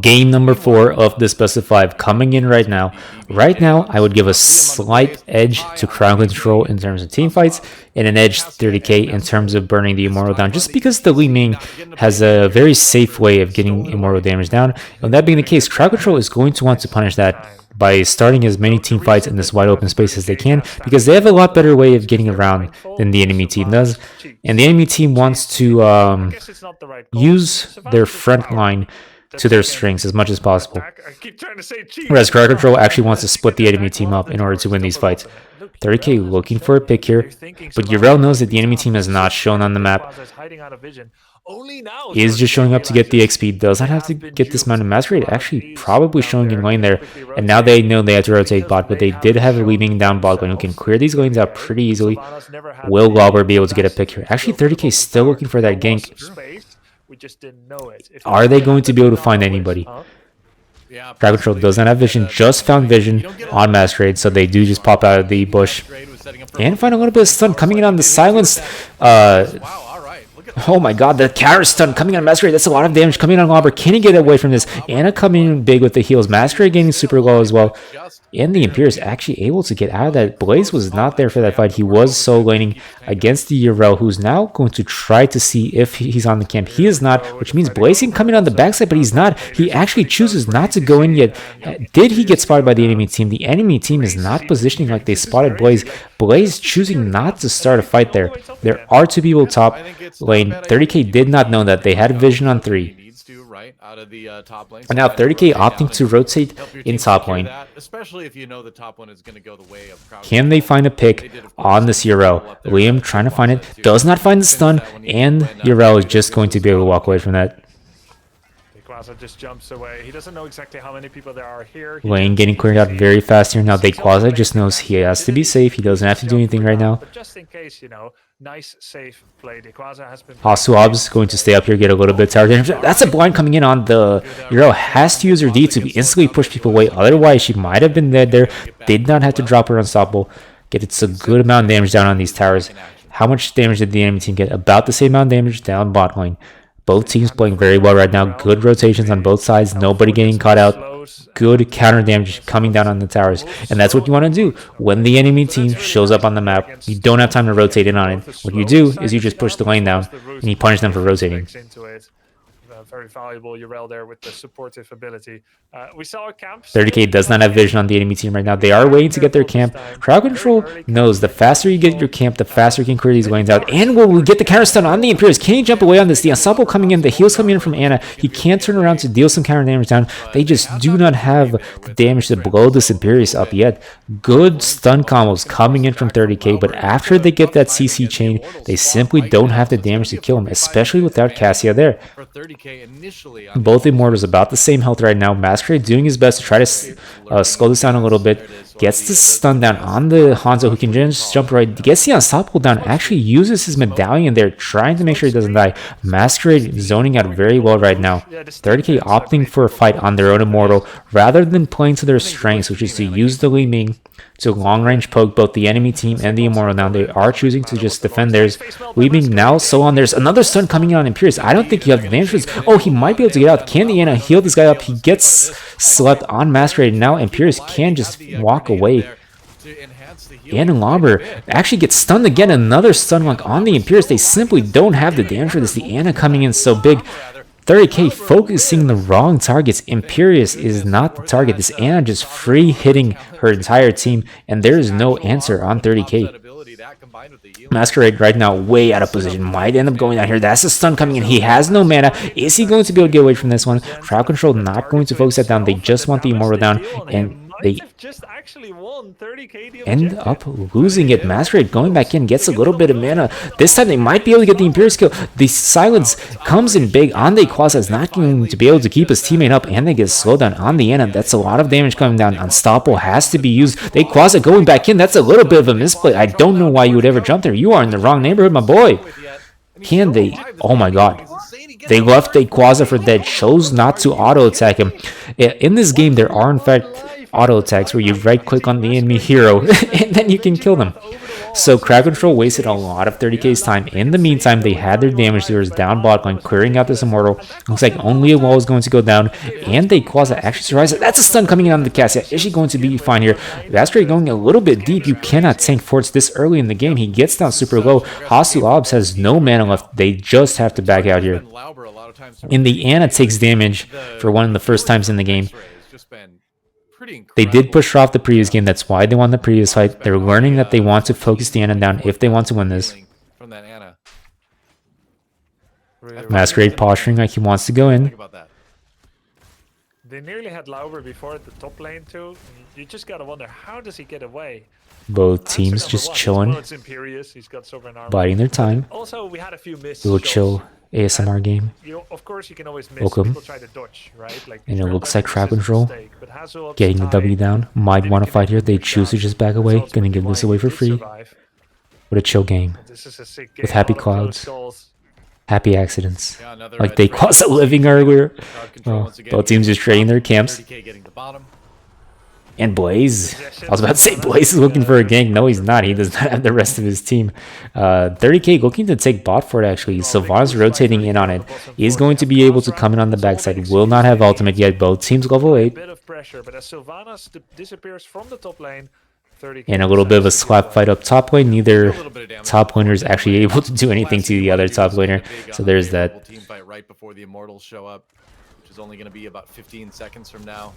Game number 4 of this best of 5 coming in right now. Right now, I would give a slight edge to Crowd Control in terms of team fights, and an edge to 30k in terms of burning the Immortal down, just because the Li Ming has a very safe way of getting Immortal damage down. And that being the case, Crowd Control is going to want to punish that by starting as many team fights in this wide open space as they can, because they have a lot better way of getting around than the enemy team does. And the enemy team wants to use their front line to their strengths as much as possible. Whereas Crowd Control actually wants to split the enemy team up in order to win these fights. 30k looking for a pick here, but Yrel knows that the enemy team is not shown on the map. He is just showing up to get the XP, does not have to get this Mountain Masquerade, actually probably showing in lane there. And now they know they have to rotate bot, but they did have a leaving down bot lane who can clear these lanes out pretty easily. Will Lauber be able to get a pick here? Actually, 30k is still looking for that gank. Are they going to be able to find anybody? Crowd Control does not have vision, just found vision on Masquerade, so they do just pop out of the bush. And find a little bit of stun coming in on the silenced. Oh my god, the counter stun coming on Masquerade. That's a lot of damage coming on Lauber. Can he get away from this? Anna coming in big with the heals. Masquerade getting super low as well. And the Imperius actually able to get out of that. Blaze was not there for that fight. He was solo laning against the Yrel, who's now going to try to see if he's on the camp. He is not, which means Blaze can come in on the backside, but he's not. He actually chooses not to go in yet. Did he get spotted by the enemy team? The enemy team is not positioning like they spotted Blaze. Blaze choosing not to start a fight there. There are two people top lane. 30k did not know that. They had vision on 3. And now 30k opting to rotate in top lane. Can they find a pick on this Yrel? Liam trying to find it, does not find the stun, and Yrel is just going to be able to walk away from that. Just jumps away. He doesn't know exactly how many people there are here. Lane getting cleared out very fast here. Now Dayquaza just knows he has to be safe. He doesn't have to do anything right now. But just in case, you know, nice safe play. Dayquaza has been Hasuab's going to stay up here, get a little bit tired. That's a blind coming in on the Yrel. Has to use her D to instantly push people away. Otherwise, she might have been dead there. Did not have to drop her unstoppable. Gets a good amount of damage down on these towers. How much damage did the enemy team get? About the same amount of damage down bot lane. Both teams playing very well right now. Good rotations on both sides. Nobody getting caught out. Good counter damage coming down on the towers. And that's what you want to do. When the enemy team shows up on the map, you don't have time to rotate in on it. What you do is you just push the lane down and you punish them for rotating. Very valuable Yrel there with the supportive ability. We saw a camp. 30k does not have vision on the enemy team right now. They are waiting to get their camp. Crowd Control knows the faster you get your camp, the faster you can clear these lanes out. And will we get the counter stun on the Imperius? Can he jump away on this? The ensemble coming in, the heals coming in from Anna. He can't turn around to deal some counter damage down. They just do not have the damage to blow this Imperius up yet. Good stun combos coming in from 30k, but after they get that CC chain, they simply don't have the damage to kill him, especially without Cassia there. Both Immortals about the same health right now. Masquerade doing his best to try to slow this down a little bit. Gets the stun down on the Hanzo, who can just jump right. Gets the unstoppable down. Actually uses his medallion there, trying to make sure he doesn't die. Masquerade zoning out very well right now. 30k opting for a fight on their own Immortal rather than playing to their strengths, which is to use the Li Ming to long-range poke both the enemy team and the Immortal. Now they are choosing to just defend theirs. Li Ming now so on. There's another stun coming in on Imperius. I don't think you have the damage for this. Oh, he might be able to get out. Can the Anna heal this guy up? He gets slept on Masquerade. Now Imperius can just walk away. And Lauber actually gets stunned again. Another stun lock on the Imperius. They simply don't have the damage for this. The Anna coming in so big. 30k focusing the wrong targets. Imperius is not the target. This Anna just free hitting her entire team, and there is no answer on 30k. Masquerade right now way out of position. Might end up going down here. That's a stun coming in. He has no mana. Is he going to be able to get away from this one? Crowd Control not going to focus that down. They just want the Immortal down, and they end up losing it. Masquerade going back in, gets a little bit of mana. This time they might be able to get the Imperius kill. The silence comes in big on Dayquaza. Is not going to be able to keep his teammate up, and they get slowed down on the Anna. That's a lot of damage coming down. Unstoppable has to be used. Dayquaza going back in. That's a little bit of a misplay. I don't know why you would ever jump there. You are in the wrong neighborhood, my boy. Can they? Oh my god. They left Dayquaza for dead. Chose not to auto attack him. In this game, there are in fact auto attacks where you right click on the enemy hero and then you can kill them. So crowd control wasted a lot of 30k's time. In the meantime, they had their damage dealers down bot line, clearing out this Immortal. Looks like only a wall is going to go down, and they Quasar actually survives it. That's a stun coming in on the Cassia. Is she going to be fine here? Vasquez going a little bit deep. You cannot tank forts this early in the game. He gets down super low. Hasu Obs has no mana left. They just have to back out here. In the Ana takes damage for one of the first times in the game. They did push her off the previous game. That's why they won the previous fight. They're learning that they want to focus the Ana down if they want to win this. Masquerade posturing like he wants to go in. They nearly had Lauber before at the top lane too. You just gotta wonder, how does he get away? Both teams just chilling, biding their time. Also, we had a few misses. Little chill ASMR game. Of course, you can always miss. Welcome. People try to dodge, right? Like, and it looks like crowd control getting the W down. Might want to fight here. They choose to just back away. Gonna give this away for free. What a chill game. With happy clouds. Happy accidents. Like they caused a living earlier. Oh, both teams just trading their camps. And Blaze. I was about to say Blaze is looking for a gank. No, he's not. He does not have the rest of his team. 30k looking to take bot for it, actually. Sylvanas rotating in on it. He's going to be able to come in on the backside. Will not have ultimate yet. Both teams level 8. And a little bit of a slap fight up top lane. Neither top laner is actually able to do anything to the other top laner. So there's that. Team fight right before the Immortals show up, which is only going to be about 15 seconds from now.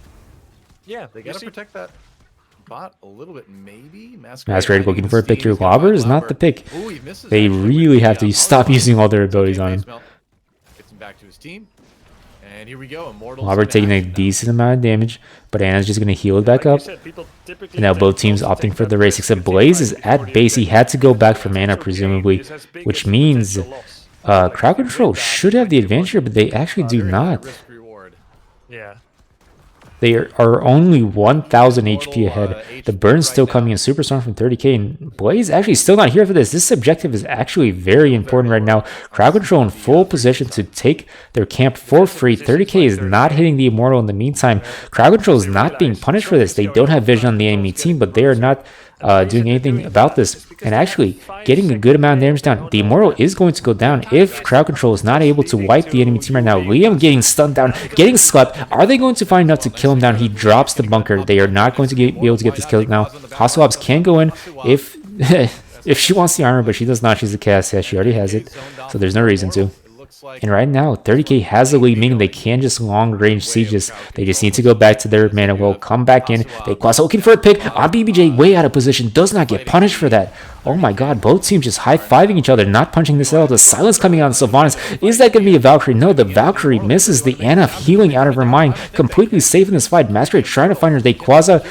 Yeah, they got to protect that bot a little bit, maybe. Masquerade looking for a pick here. Lauber is not the pick. They really have to stop using all their abilities on him. Gets him back to his team. And here we go. Lauber taking a decent amount of damage, but Ana's just going to heal it back up. And now both teams opting for the race, except Blaze is at base. He had to go back for mana, presumably, which means crowd control should have the advantage here, but they actually do not. Yeah. They are only 1,000 HP ahead. The burn's still coming in super strong from 30k, and Blaze actually still not here for this. This objective is actually very important right now. Crowd control in full position to take their camp for free. 30k is not hitting the Immortal in the meantime. Crowd control is not being punished for this. They don't have vision on the enemy team, but they are not doing anything about this, and actually getting a good amount of damage down. The Immortal is going to go down if crowd control is not able to wipe the enemy team right now. Liam getting stunned down, getting slept. Are they going to find enough to kill him down? He drops the bunker. They are not going to be able to get this kill now. Hasselhobbs can go in if if she wants the armor, but she does not. She's a cast. Yeah, she already has it, so there's no reason to. And right now, 30k has the lead, meaning they can just long-range sieges. They just need to go back to their mana well, come back in. They Quasa looking for a pick on BBJ, way out of position, does not get punished for that. Oh my god, both teams just high-fiving each other, not punching this out. The silence coming on Sylvanas. Is that going to be a Valkyrie? No, the Valkyrie misses the Ana, healing out of her mind, completely safe in this fight. Masquerade trying to find her. They Quasa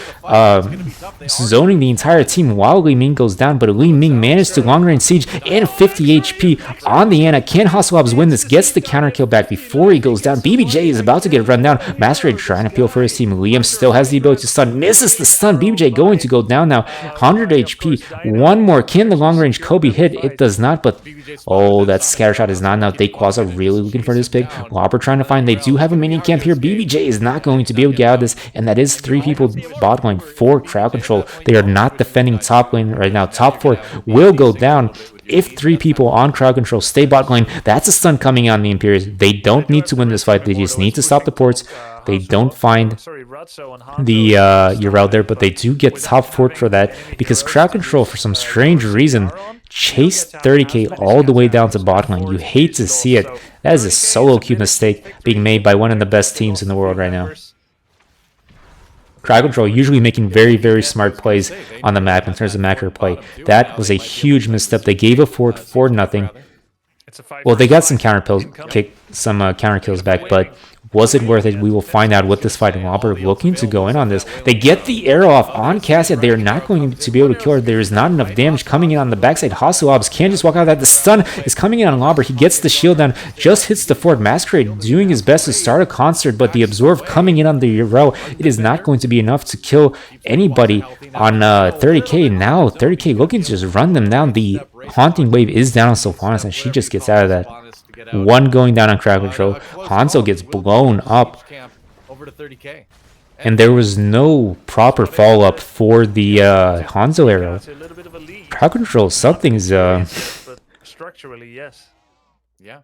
zoning the entire team while Li Ming goes down, but Li Ming managed to long-range siege and 50 HP on the Ana. Can Hasselhobbs win this? Gets the counter kill back before he goes down. BBJ is about to get run down. Masquerade trying to peel for his team. Liam still has the ability to stun. Misses the stun. BBJ going to go down now. 100 HP. One more. Can the long range Kobe hit? It does not, but oh, that scatter shot is not enough. They Quasa really looking for this pick. Lauber trying to find. They do have a minion camp here. BBJ is not going to be able to get out of this, and that is 3 people bot lane for crowd control. They are not defending top lane right now. Top 4 will go down if 3 people on crowd control stay bot lane. That's a stun coming on the Imperials. They don't need to win this fight. They just need to stop the ports. They don't find the Urel there, but they do get top 4 for that because crowd control, for some strange reason, chased 30k all the way down to bot lane. You hate to see it. That is a solo queue mistake being made by one of the best teams in the world right now. Crowd control usually making very, very smart plays on the map in terms of macro play. That was a huge misstep. They gave a fort for nothing. Well, they got some counter kills back, but was it worth it? We will find out with this fight. And Lauber looking to go in on this. They get the arrow off on Cassia. They are not going to be able to kill her. There is not enough damage coming in on the backside. Hasselhobbs can just walk out of that. The stun is coming in on Lauber. He gets the shield down, just hits the fort. Masquerade doing his best to start a concert, but the absorb coming in on the row, it is not going to be enough to kill anybody on 30k. Now 30k looking to just run them down. The haunting wave is down on Sylvanas, and she just gets out of that. One going down on crowd control. Hanzo gets blown up. and there was no proper follow-up for the Hanzo arrow. It's a little bit of a lead. Crowd control, something's But structurally, yes. Yeah.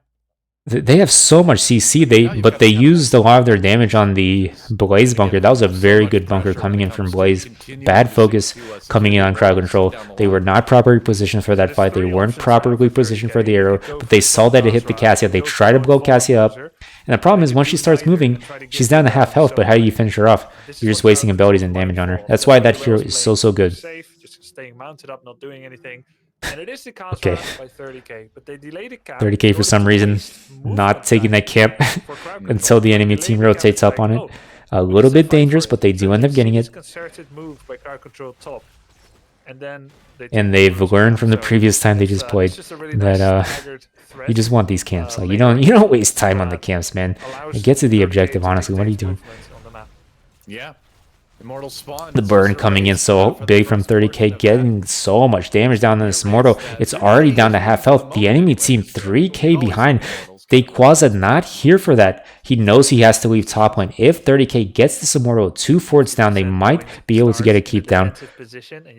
they have so much CC, but they used a lot of their damage on the Blaze bunker. That was a very good bunker coming in from Blaze. Bad focus coming in on crowd control. They were not properly positioned for that fight. They weren't properly positioned for the arrow, but they saw that it hit the Cassia. They tried to blow Cassia up. And the problem is, once she starts moving, she's down to half health, but how do you finish her off? You're just wasting abilities and damage on her. That's why that hero is so good. Safe, just staying mounted up, not doing anything. And it is the counter by 30k, but they delayed the camp. 30k for some reason, not taking that camp until the enemy team rotates up on it. A little bit dangerous, but they do end up getting it. Concerted move by crowd control top. And they've learned from the previous time they just played that you just want these camps. Like you don't waste time on the camps, man. Get to the objective, honestly. What are you doing? Yeah. Immortal spawn. The burn coming in so big from 30k, getting so much damage down on this Immortal. It's already down to half health. The enemy team 3k behind. Quaza not here for that. He knows he has to leave top lane. If 30k gets this Immortal 2 forts down, they might be able to get a keep down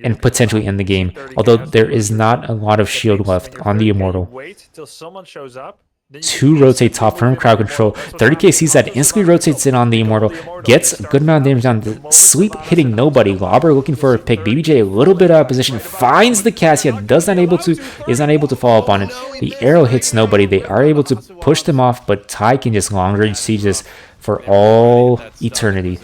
and potentially end the game. Although there is not a lot of shield left on the Immortal. Wait till someone shows up. 2 rotate top from crowd control. 30k sees that, instantly rotates in on the Immortal, gets a good amount of damage down. The Sleep hitting nobody. Lobber looking for a pick. BBJ a little bit out of position, finds the Cassia, is not able to follow up on it. The arrow hits nobody. They are able to push them off, but Ty can just long range siege this for all eternity.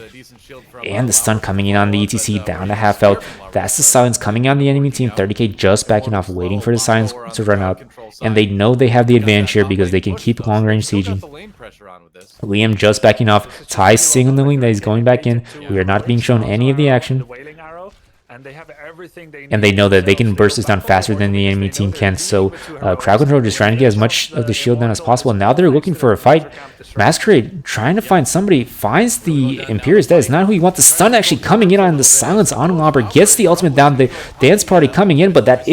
And the stun coming in on the ETC, down to half health. That's the silence coming on the enemy team. 30k just backing off, waiting for the silence to run out. And they know they have the advantage here because they can keep long range sieging. Liam just backing off. Ty signaling that he's going back in. We are not being shown any of the action. And they know that they can burst this down faster than the enemy team can. So crowd control just trying to get as much of the shield down as possible. Now they're looking for a fight. Masquerade trying to find somebody, finds the Imperious. That is not who he wants. The stun actually coming in on the silence on Lobber, gets the ultimate down. The dance party coming in, but that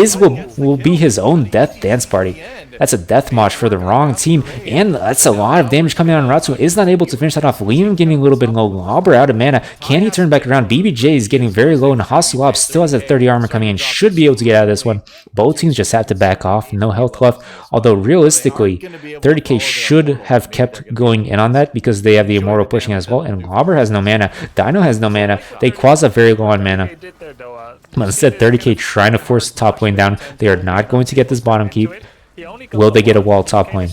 will be his own death dance party. That's a death match for the wrong team, and that's a lot of damage coming out on Ratsu. Is not able to finish that off. Liam getting a little bit low. Lobber out of mana. Can he turn back around? BBJ is getting very low, and Hasuab still has a 30 armor coming in. Should be able to get out of this one. Both teams just have to back off. No health left. Although realistically, 30k should have kept going in on that because they have the Immortal pushing as well, and Lobber has no mana. Dino has no mana. They Quaza very low on mana. But instead, 30k trying to force the top lane down. They are not going to get this bottom keep. Will they get a wall top lane?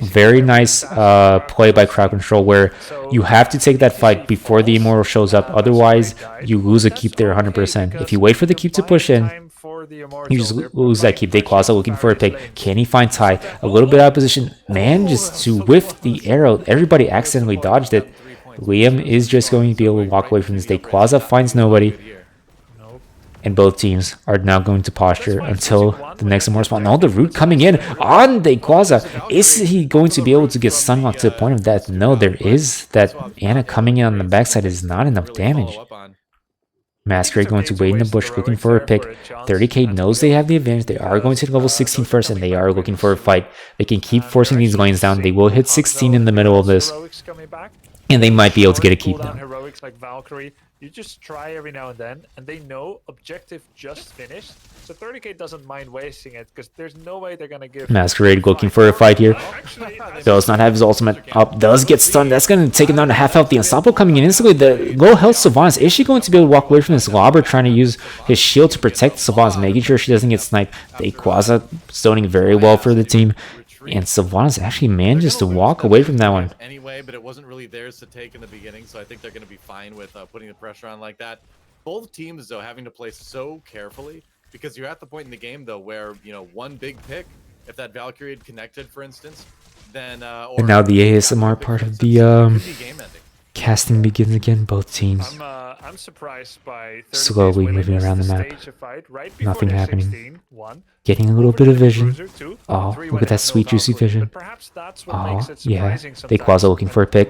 Very nice play by crowd control where you have to take that fight before the Immortal shows up. Otherwise, you lose a keep there 100%. If you wait for the keep to push in, you just lose that keep. Quaza looking for a pick. Can he find Ty? A little bit out of position. Man, just to whiff the arrow. Everybody accidentally dodged it. Liam is just going to be able to walk away from this. Quaza finds nobody. And both teams are now going to posture until the next Immortal spawn. Now the root coming in on Quaza. Is he going to be able to get stun locked to the point of death? No, there is. That Anna coming in on the backside is not enough damage. Masquerade going to wait in the bush looking for a pick. 30k knows they have the advantage. They are going to hit level 16 first, and they are looking for a fight. They can keep forcing these lanes down. They will hit 16 in the middle of this. And they might be able to get a keep down. Heroics like Valkyrie. You just try every now and then, and they know objective just finished. So 30k doesn't mind wasting it because there's no way they're gonna give. Masquerade looking for a fight here. Does not have his ultimate up. Does get stunned. That's gonna take him down to half health. The Ensemble coming in instantly. The low health Sylvanas. Is she going to be able to walk away from this Lobber trying to use his shield to protect Sylvanas, making sure she doesn't get sniped? Quaza stoning very well for the team. And Sylvanas actually manages to walk away from that one. Anyway, but it wasn't really theirs to take in the beginning, so I think they're going to be fine with putting the pressure on like that. Both teams, though, having to play so carefully because you're at the point in the game, though, where, you know, one big pick, if that Valkyrie had connected, for instance, then... and now the ASMR part of the casting begins again. Both teams I'm surprised by slowly moving around the map. Nothing happening. Getting a little bit of vision. Oh, look at that sweet juicy vision. Oh, yeah. Quaza looking for a pick.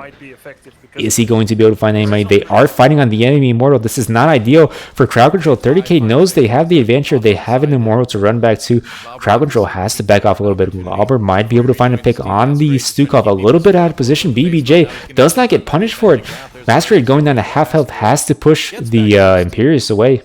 Is he going to be able to find anybody? They are fighting on the enemy Immortal. This is not ideal for crowd control. 30k knows they have the advantage here. They have an Immortal to run back to. Crowd control has to back off a little bit. Lobber might be able to find a pick on the Stukov. A little bit out of position. BBJ does not get punished for it. Masquerade going down to half health has to push the Imperius away.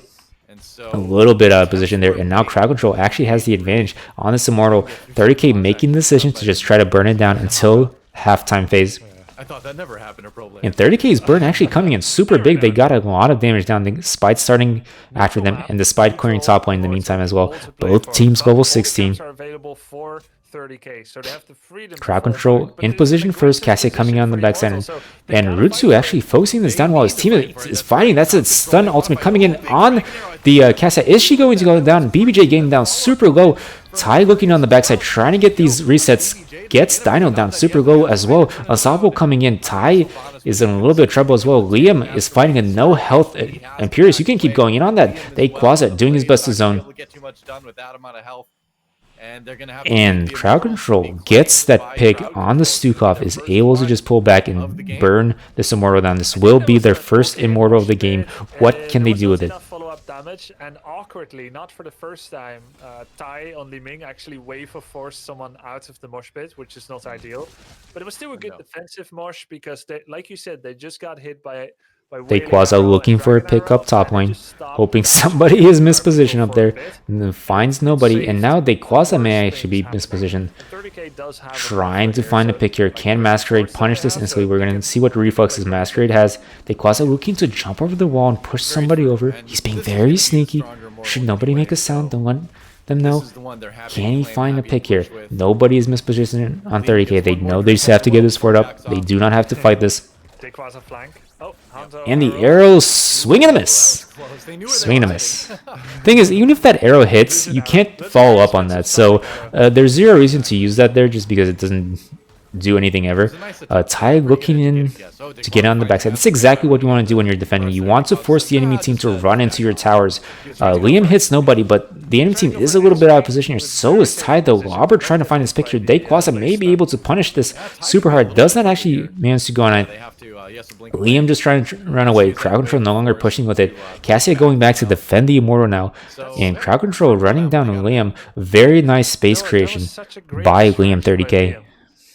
And so A little bit out of position there, and now crowd control actually has the advantage on this Immortal. 30k making the decision to just try to burn it down until halftime phase. I thought that never happened to pro players. And 30k's burn actually coming in super big. They got a lot of damage down. The Spite starting after them, and the Spite clearing top lane in the meantime as well. Both teams level 16. Are available for 30k, so they have the freedom. Crowd control in position first. Cassie coming on the backside, and Rutsu actually focusing this down while his teammate is fighting. That's a stun ultimate coming in on the Cassie. Is she going to go down? BBJ getting down super low. Ty looking on the backside, trying to get these resets. Gets Dino down super low as well. Unstoppable coming in. Ty is in a little bit of trouble as well. Liam is fighting a no health Imperius. You can keep going in on that. They Quasar doing his best to zone. And crowd control gets that pick on the Stukov, is able to just pull back and burn this Immortal down. This will be their first Immortal of the game. What can they do with it? Damage, and awkwardly, not for the first time, Tai on Li Ming actually wave of forced someone out of the mosh pit, which is not ideal. But it was still a good defensive mosh because, they, like you said, they just got hit by Quasar looking for a pick up top lane, hoping somebody is mispositioned up there, and then finds nobody, and now Quasar may actually be mispositioned. Trying to find a pick here. Can Masquerade punish this instantly? We're going to see what reflexes Masquerade has. Quasar looking to jump over the wall and push somebody over. He's being very sneaky. Should nobody make a sound? Don't let them know. Can he find a pick here? Nobody is mispositioned on 30k. They know they just have to get this fort up. They do not have to fight this. And the arrow swing and a miss. Swing and a miss. Thing is, even if that arrow hits, you can't follow up on that. So there's zero reason to use that there just because it doesn't do anything ever. Ty looking in to get on the backside. That's exactly what you want to do when you're defending. You want to force the enemy team to run into your towers. Liam hits nobody, but the enemy team is a little bit out of position here. So is Ty, though. Robert trying to find his picture. Quasar may be able to punish this super hard. Does not actually manage to go on it. Liam just trying to run away. Crowd control no longer pushing with it. Cassia going back to defend the Immortal now. And crowd control running down on Liam. Very nice space creation by Liam 30k.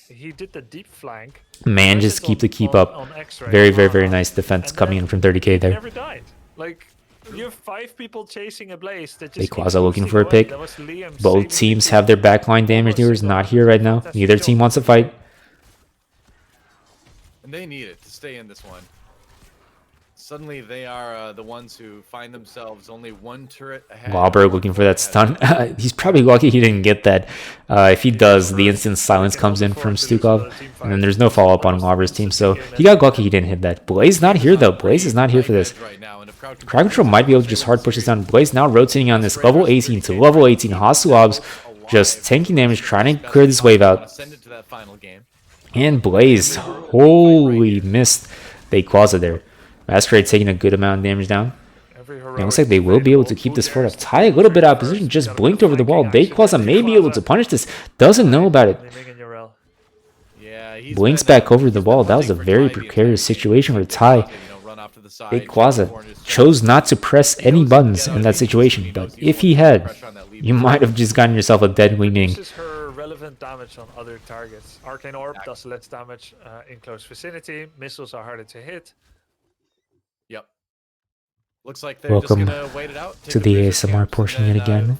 He did the deep flank. Man, just keep up. Very, very, very nice defense coming in from 30k there. Never died. Like, you have 5 people chasing a blaze. Quasar looking for a pick. Both teams have their backline damage dealers not here right now. Neither team wants to fight. And they need it to stay in this one. Suddenly they are the ones who find themselves only one turret ahead. Wahlberg looking for that stun. He's probably lucky he didn't get that. If he does, the instant silence comes in from Stukov, and then there's no follow-up on Wahlberg's team, so he got lucky he didn't hit that. Blaze not here, though. Blaze is not here for this. Crowd control might be able to just hard push this down. Blaze now rotating on this level 18 to level 18. Hasuabs just tanking damage, trying to clear this wave out. And Blaze, holy missed Quasar there. Masquerade taking a good amount of damage down. It looks like they will be able to keep this fort up. Ty a little bit out of position, just blinked over the wall. Quasar may be able to punish this. Doesn't know about it. Blinks back over the wall. That was a very precarious situation for Ty. Quasar chose not to press any buttons in that situation, but if he had, you might have just gotten yourself a dead Ming. Relevant damage on other targets. Arcane Orb does less damage in close vicinity. Missiles are harder to hit. Yep. Looks like they're Welcome just gonna wait it out, to the ASMR portion yet again.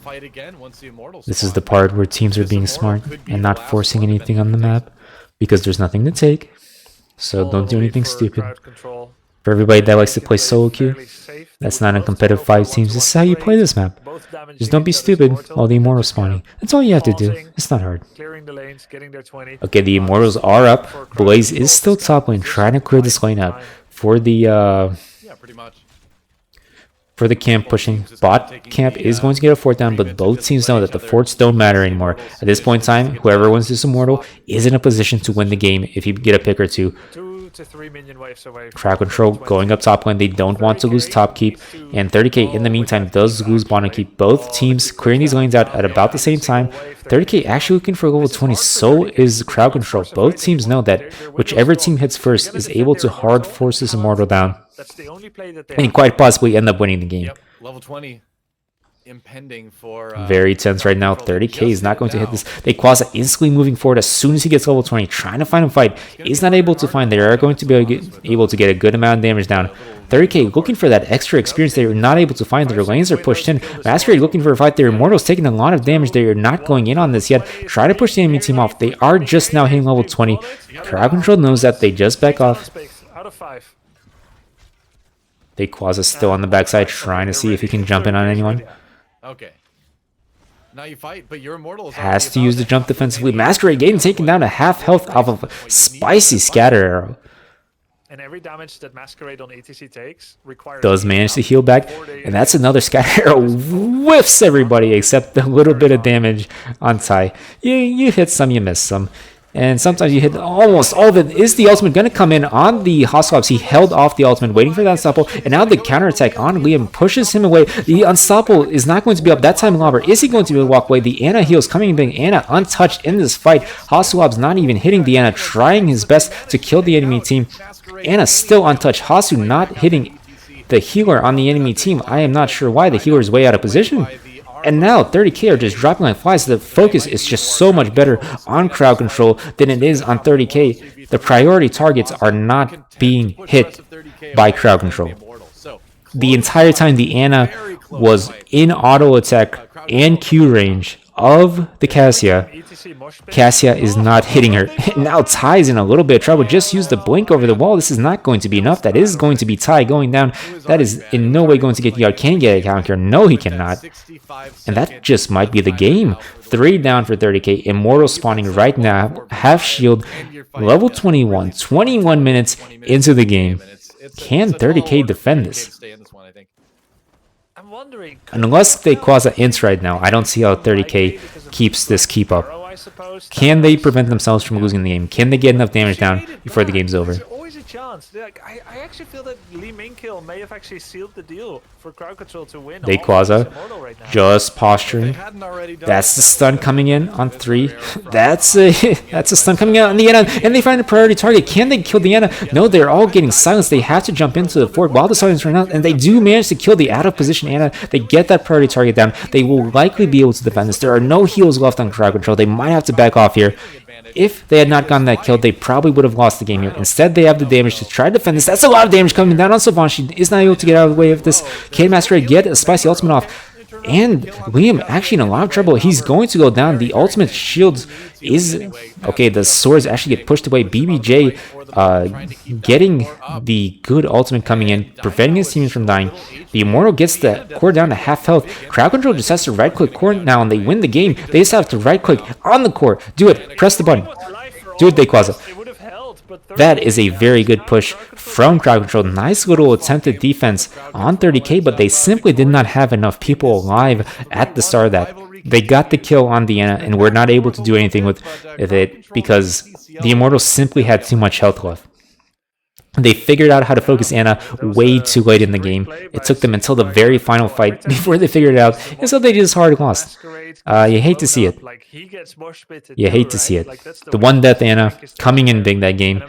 This is the part where teams are being smart and not forcing anything on the map because there's nothing to take. So don't do anything stupid. For everybody that likes to play solo queue, that's not a competitive 5 teams. This is how you play this map. Just don't be stupid while the Immortals spawning. That's all you have to do. It's not hard. Okay, the Immortals are up. Blaze is still top lane, trying to clear this lane out for the camp pushing. Bot camp is going to get a fort down, but both teams know that the forts don't matter anymore. At this point in time, whoever wins this Immortal is in a position to win the game if you get a pick or two. 2 to 3 minion waves away. Crowd control going up top lane. They don't want to lose top keep, and 30k in the meantime does lose bottom keep. Both teams clearing these lanes out at about the same time. 30k actually looking for level 20. So is crowd control. Both teams know that whichever team hits first is able to hard force this Immortal down, and quite possibly end up winning the game. Yep, level 20. impending for Very tense right now. 30k is not going to hit this. They Quasa instantly moving forward as soon as he gets level 20, trying to find a fight. Is not able to find. They are going to be able to get a good amount of damage down. 30k looking for that extra experience they are not able to find. Their lanes are pushed in. Masquerade looking for a fight. Their Immortals taking a lot of damage. They are not going in on this yet. Try to push the enemy team off. They are just now hitting level 20. Crowd Control knows that. They just back off. Out of 5. They Quasa still on the backside trying to see if he can jump in on anyone. Okay. Now you fight, but your Immortal is Has to use the jump defensively. Masquerade getting taken down to half health off of a spicy scatter arrow. And every damage that Masquerade on ETC takes requires... Does manage to heal back, and that's another scatter arrow. Whiffs everybody except a little bit of damage on Tai. You hit some, you miss some. And sometimes you hit almost all of it. Is the ultimate going to come in on the Hostops? He held off the ultimate, waiting for that Unstoppable. And now the counterattack on Liam pushes him away. The Unstoppable is not going to be up that time. Lobber, is he going to be able to walk away? The Ana heals coming in big. Ana untouched in this fight. Hostolob's not even hitting the Ana, trying his best to kill the enemy team. Ana still untouched. Hasu not hitting the healer on the enemy team. I am not sure why. The healer is way out of position. And now 30k are just dropping like flies. The focus is just so much better on Crowd Control than it is on 30k. The priority targets are not being hit by Crowd Control. The entire time the Ana was in auto attack and Q range of the Cassia is not hitting her. Now Ty's in a little bit of trouble. Just use the blink over the wall. This is not going to be enough. That is going to be Ty going down. That is in no way going to get the out. Can he get a counter? No, he cannot. And that just might be the game. 3 down for 30k. Immortal spawning right now. Half shield. Level 21. 21 minutes into the game. Can 30k defend this? I'm wondering, Unless they Quasa ints right now, I don't see how 30k keeps this keep up. Can they prevent themselves from losing the game? Can they get enough damage down before the game's over? There's always a chance. Like, I actually feel that Lee Min-kill may have actually sealed the deal for Crowd Control to win. They Quasa, just posturing. That's the stun coming in on 3. That's a stun coming out on the Ana, and they find a priority target. Can they kill the Ana? No, they're all getting silenced. They have to jump into the fort while the silence run out, and they do manage to kill the out of position Ana. They get that priority target down. They will likely be able to defend this. There are no heals left on Crowd Control. They might have to back off here. If they had not gotten that kill, they probably would have lost the game here. Instead, they have the damage to try to defend this. That's a lot of damage coming down on Savant. She is not able to get out of the way of this. Can Masquerade get a spicy ultimate off? And Liam actually in a lot of trouble. He's going to go down. The ultimate shield is... Okay, the swords actually get pushed away. BBJ getting the good ultimate coming in, preventing his teams from dying. The Immortal gets the core down to half health. Crowd Control just has to right-click core now, and they win the game. They just have to right-click on the core. Do it. Press the button. Do it, Quasa. That is a very good push from Crowd Control. Nice little attempted defense on 30k, but they simply did not have enough people alive at the start of that. They got the kill on the Ana, and were not able to do anything with it because the Immortals simply had too much health left. They figured out how to focus Ana way too late in the game. It took them until the very final fight before they figured it out, and so they just hard lost. You hate to see it. You hate to see it. The one death Ana coming in big that game.